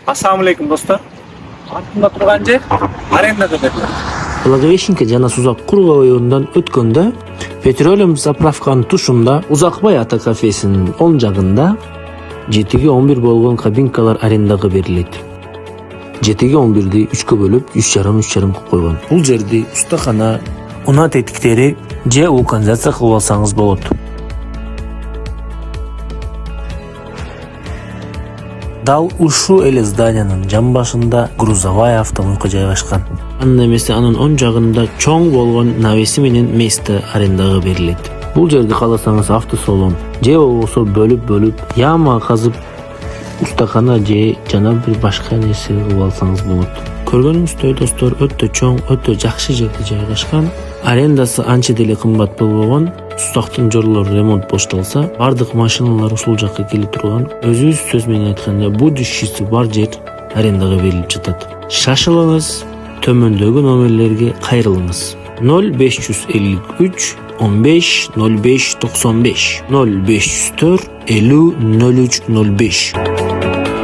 Assalomu alaykum do'stlar. Артында turgan жер арендага берилет. Благовещенко жана Сузак-Курова районунан өткөндө петролиум заправканын тушунда Узакбай ата кафесинин оң жагында 7-11 болгон кабинкалар арендага берилет. 7-11ди 3кө бөлүп 3,5 кылып койгон. Бул жерди устахана, унаа тетиктери же вулканизация кылып алсаңыз болот. Дал ушул эле зданиянын жан башында грузовая автомойка жайгашкан. Анын эмеси анын оң жагында чоң болгон навеси менен место арендага берилет. Бул жерди кааласаңыз автосалон же болбосо бөлүп яма казып устахана же жана бир башка нерсе кылып алсаңыз болот. Көргөнүңүздөй достор, өтө чоң, өтө жакшы жерде жайгашкан. Арендасы анча деле кымбат болбогон. Сузактын жорлору ремонт башталса, бардык машиналар ушул жакка келе турган. Өзүбүз сөз менен айтканда, бул düşüşү бар жер арендага берилип жатат. Шашылыңыз, төмөндөгү номерлерге кайрылыңыз. 0553 15 05 95 0504 50 03 05.